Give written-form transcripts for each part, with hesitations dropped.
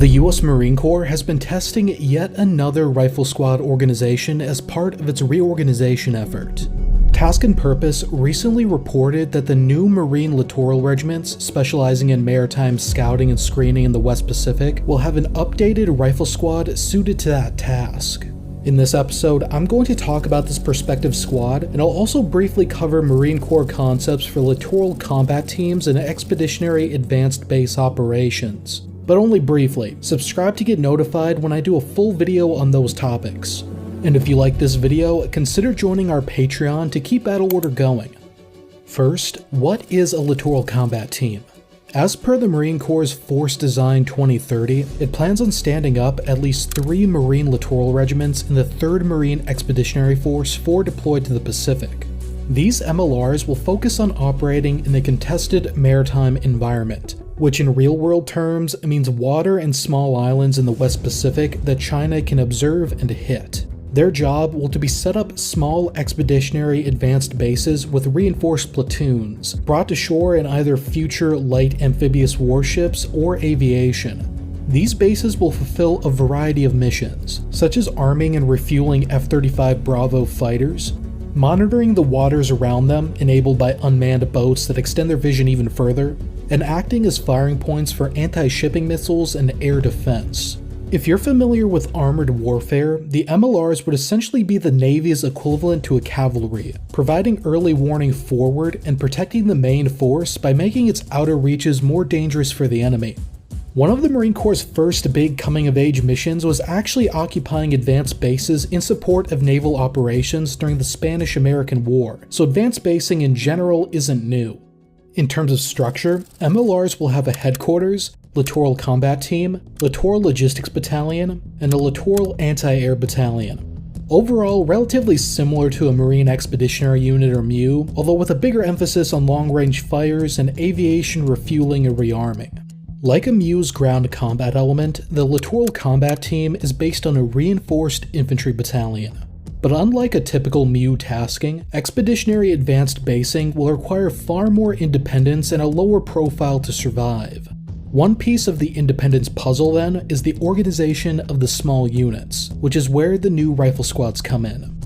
The US Marine Corps has been testing yet another Rifle Squad organization as part of its reorganization effort. Task and Purpose recently reported that the new Marine Littoral Regiments, specializing in maritime scouting and screening in the West Pacific, will have an updated Rifle Squad suited to that task. In this episode, I'm going to talk about this prospective squad, and I'll also briefly cover Marine Corps concepts for littoral combat teams and expeditionary advanced base operations. But only briefly. Subscribe to get notified when I do a full video on those topics. And if you like this video, consider joining our Patreon to keep Battle Order going. First, what is a littoral combat team? As per the Marine Corps' Force Design 2030, it plans on standing up at least 3 Marine Littoral Regiments in the 3rd Marine Expeditionary Force deployed to the Pacific. These MLRs will focus on operating in the contested maritime environment, which in real-world terms means water and small islands in the West Pacific that China can observe and hit. Their job will be set up small expeditionary advanced bases with reinforced platoons, brought to shore in either future light amphibious warships or aviation. These bases will fulfill a variety of missions, such as arming and refueling F-35 Bravo fighters, monitoring the waters around them enabled by unmanned boats that extend their vision even further, and acting as firing points for anti-shipping missiles and air defense. If you're familiar with armored warfare, the MLRs would essentially be the Navy's equivalent to a cavalry, providing early warning forward and protecting the main force by making its outer reaches more dangerous for the enemy. One of the Marine Corps' first big coming-of-age missions was actually occupying advanced bases in support of naval operations during the Spanish-American War, so advanced basing in general isn't new. In terms of structure, MLRs will have a headquarters, Littoral Combat Team, Littoral Logistics Battalion, and a Littoral Anti-Air Battalion. Overall, relatively similar to a Marine Expeditionary Unit or MU, although with a bigger emphasis on long-range fires and aviation refueling and rearming. Like a MU's ground combat element, the Littoral Combat Team is based on a reinforced infantry battalion. But unlike a typical MU tasking, expeditionary advanced basing will require far more independence and a lower profile to survive. One piece of the independence puzzle then is the organization of the small units, which is where the new rifle squads come in.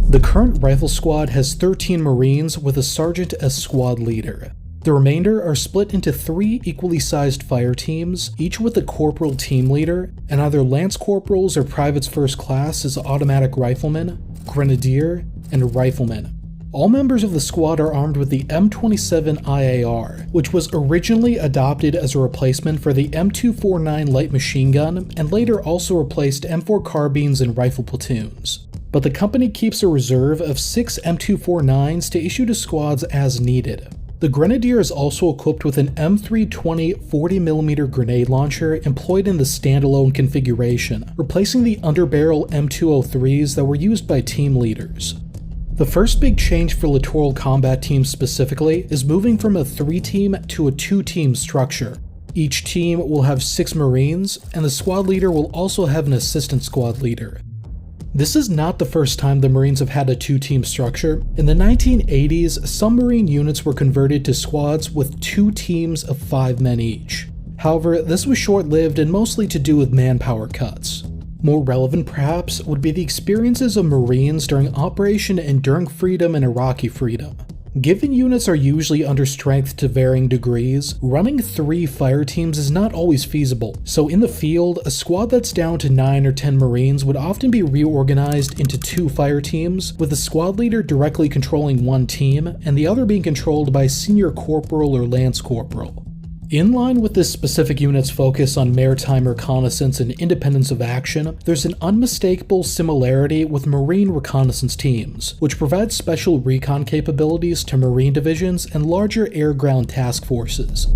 The current rifle squad has 13 Marines with a sergeant as squad leader. The remainder are split into 3 equally sized fire teams, each with a corporal team leader, and either lance corporals or privates first class as automatic riflemen, grenadier, and riflemen. All members of the squad are armed with the M27 IAR, which was originally adopted as a replacement for the M249 light machine gun and later also replaced M4 carbines and rifle platoons. But the company keeps a reserve of 6 M249s to issue to squads as needed. The Grenadier is also equipped with an M320 40mm grenade launcher employed in the standalone configuration, replacing the underbarrel M203s that were used by team leaders. The first big change for Littoral Combat Teams specifically is moving from a 3-team to a 2-team structure. Each team will have 6 Marines, and the squad leader will also have an assistant squad leader. This is not the first time the Marines have had a 2-team structure. In the 1980s, some Marine units were converted to squads with 2 teams of 5 men each. However, this was short-lived and mostly to do with manpower cuts. More relevant perhaps would be the experiences of Marines during Operation Enduring Freedom and Iraqi Freedom. Given units are usually under strength to varying degrees, running 3 fire teams is not always feasible, so in the field, a squad that's down to 9 or 10 Marines would often be reorganized into 2 fire teams, with the squad leader directly controlling one team, and the other being controlled by a senior corporal or lance corporal. In line with this specific unit's focus on maritime reconnaissance and independence of action, there's an unmistakable similarity with Marine reconnaissance teams, which provide special recon capabilities to Marine divisions and larger air-ground task forces.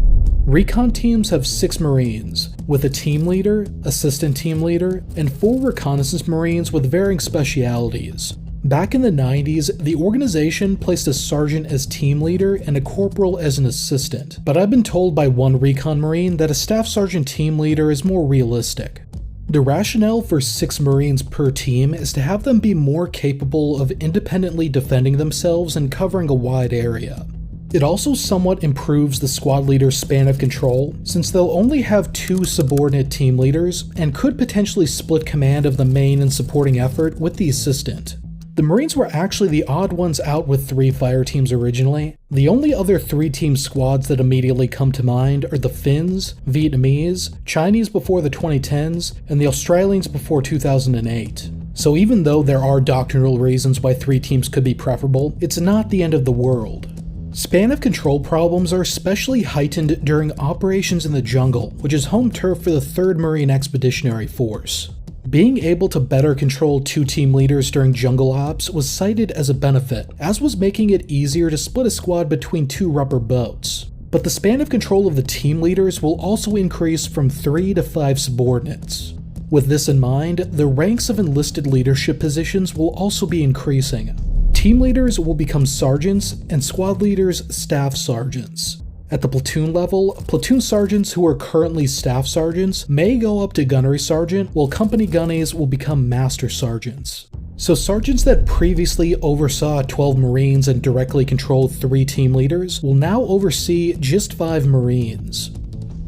Recon teams have 6 Marines, with a team leader, assistant team leader, and 4 reconnaissance Marines with varying specialities. Back in the 90s, the organization placed a sergeant as team leader and a corporal as an assistant, but I've been told by one recon Marine that a staff sergeant team leader is more realistic. The rationale for 6 Marines per team is to have them be more capable of independently defending themselves and covering a wide area. It also somewhat improves the squad leader's span of control, since they'll only have 2 subordinate team leaders and could potentially split command of the main and supporting effort with the assistant. The Marines were actually the odd ones out with 3 fire teams originally. The only other 3-team squads that immediately come to mind are the Finns, Vietnamese, Chinese before the 2010s, and the Australians before 2008. So even though there are doctrinal reasons why 3 teams could be preferable, it's not the end of the world. Span of control problems are especially heightened during operations in the jungle, which is home turf for the 3rd Marine Expeditionary Force. Being able to better control 2 team leaders during jungle ops was cited as a benefit, as was making it easier to split a squad between 2 rubber boats. But the span of control of the team leaders will also increase from 3 to 5 subordinates. With this in mind, the ranks of enlisted leadership positions will also be increasing. Team leaders will become sergeants, and squad leaders staff sergeants. At the platoon level, platoon sergeants who are currently staff sergeants may go up to gunnery sergeant, while company gunnies will become master sergeants. So sergeants that previously oversaw 12 Marines and directly controlled 3 team leaders will now oversee just 5 Marines.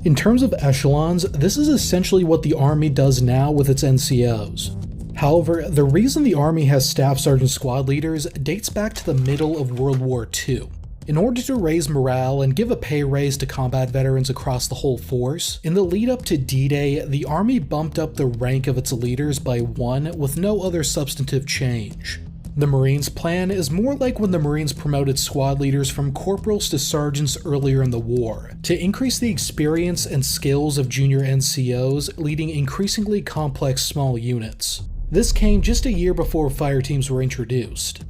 In terms of echelons, this is essentially what the Army does now with its NCOs. However, the reason the Army has staff sergeant squad leaders dates back to the middle of World War II. In order to raise morale and give a pay raise to combat veterans across the whole force, in the lead up to D-Day, the Army bumped up the rank of its leaders by 1 with no other substantive change. The Marines plan is more like when the Marines promoted squad leaders from corporals to sergeants earlier in the war, to increase the experience and skills of junior NCOs leading increasingly complex small units. This came just a year before fire teams were introduced.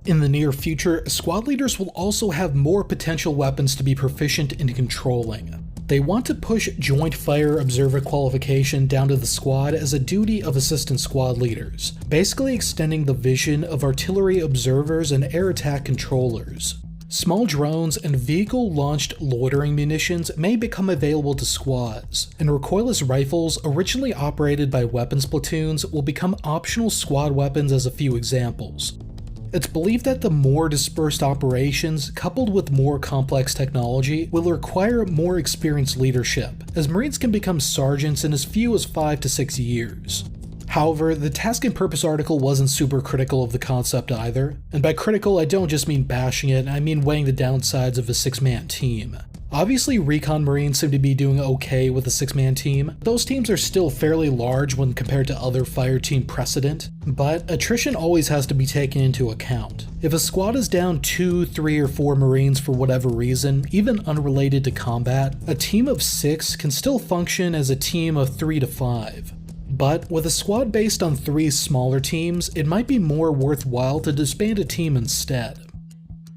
In the near future, squad leaders will also have more potential weapons to be proficient in controlling. They want to push Joint Fire Observer qualification down to the squad as a duty of assistant squad leaders, basically extending the vision of artillery observers and air attack controllers. Small drones and vehicle-launched loitering munitions may become available to squads, and recoilless rifles originally operated by weapons platoons will become optional squad weapons as a few examples. It's believed that the more dispersed operations, coupled with more complex technology, will require more experienced leadership, as Marines can become sergeants in as few as 5 to 6 years. However, the Task and Purpose article wasn't super critical of the concept either, and by critical I don't just mean bashing it, I mean weighing the downsides of a 6-man team. Obviously, Recon Marines seem to be doing okay with a 6-man team. Those teams are still fairly large when compared to other fire team precedent, but attrition always has to be taken into account. If a squad is down 2, 3, or 4 Marines for whatever reason, even unrelated to combat, a team of 6 can still function as a team of 3 to 5. But with a squad based on 3 smaller teams, it might be more worthwhile to disband a team instead.